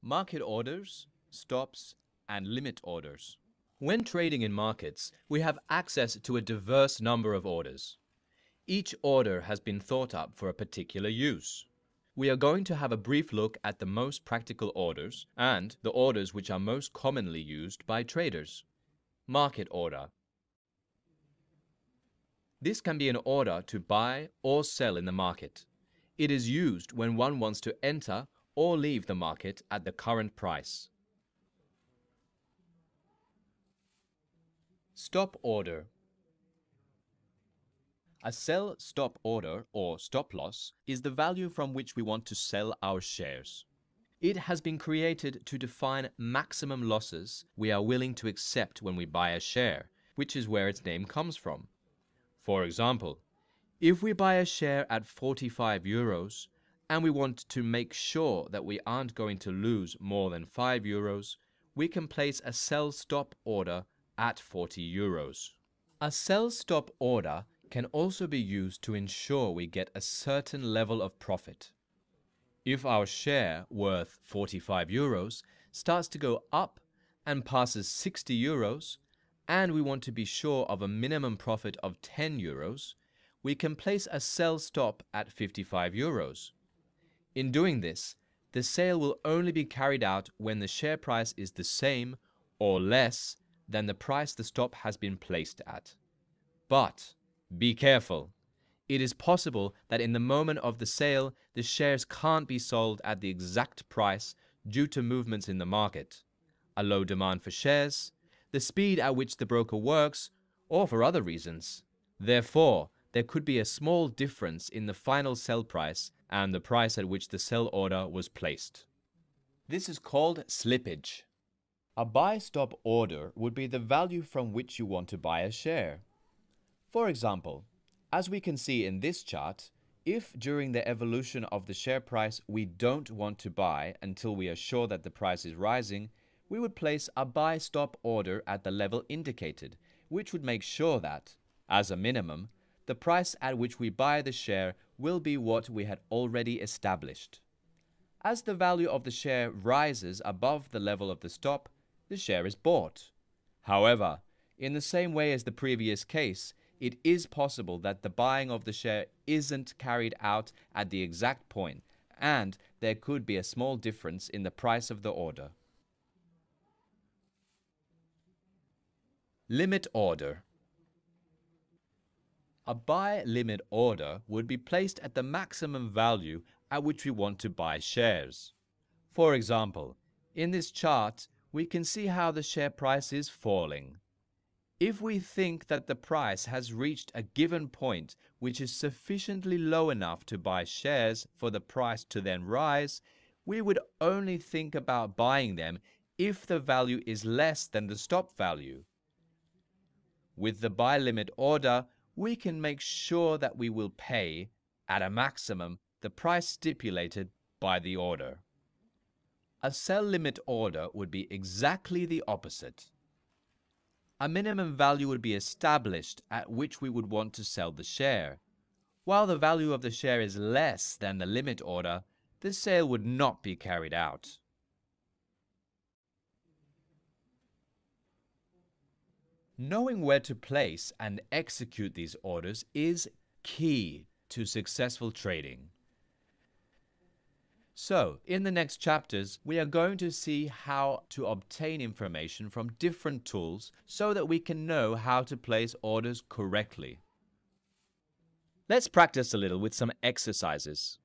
Market orders, stops, and limit orders. When trading in markets, we have access to a diverse number of orders. Each order has been thought up for a particular use. We are going to have a brief look at the most practical orders and the orders which are most commonly used by traders. Market order. This can be an order to buy or sell in the market. It is used when one wants to enter or leave the market at the current price. Stop order. A sell-stop order, or stop loss, is the value from which we want to sell our shares. It has been created to define maximum losses we are willing to accept when we buy a share, which is where its name comes from. For example, if we buy a share at 45 euros and we want to make sure that we aren't going to lose more than 5 euros, we can place a sell-stop order at 40 euros. A sell-stop order can also be used to ensure we get a certain level of profit. If our share worth 45 euros starts to go up and passes 60 euros, and we want to be sure of a minimum profit of 10 euros, we can place a sell stop at 55 euros. In doing this, the sale will only be carried out when the share price is the same or less than the price the stop has been placed at. But be careful. It is possible that in the moment of the sale, the shares can't be sold at the exact price due to movements in the market, a low demand for shares, the speed at which the broker works, or for other reasons. Therefore, there could be a small difference in the final sell price and the price at which the sell order was placed. This is called slippage. A buy-stop order would be the value from which you want to buy a share. For example, as we can see in this chart, if during the evolution of the share price we don't want to buy until we are sure that the price is rising, we would place a buy-stop order at the level indicated, which would make sure that, as a minimum, the price at which we buy the share will be what we had already established. As the value of the share rises above the level of the stop, the share is bought. However, in the same way as the previous case, it is possible that the buying of the share isn't carried out at the exact point, and there could be a small difference in the price of the order. Limit order. A buy limit order would be placed at the maximum value at which we want to buy shares. For example, in this chart, we can see how the share price is falling. If we think that the price has reached a given point which is sufficiently low enough to buy shares for the price to then rise, we would only think about buying them if the value is less than the stop value. With the buy limit order, we can make sure that we will pay, at a maximum, the price stipulated by the order. A sell limit order would be exactly the opposite. A minimum value would be established at which we would want to sell the share. While the value of the share is less than the limit order, the sale would not be carried out. Knowing where to place and execute these orders is key to successful trading. So, in the next chapters, we are going to see how to obtain information from different tools so that we can know how to place orders correctly. Let's practice a little with some exercises.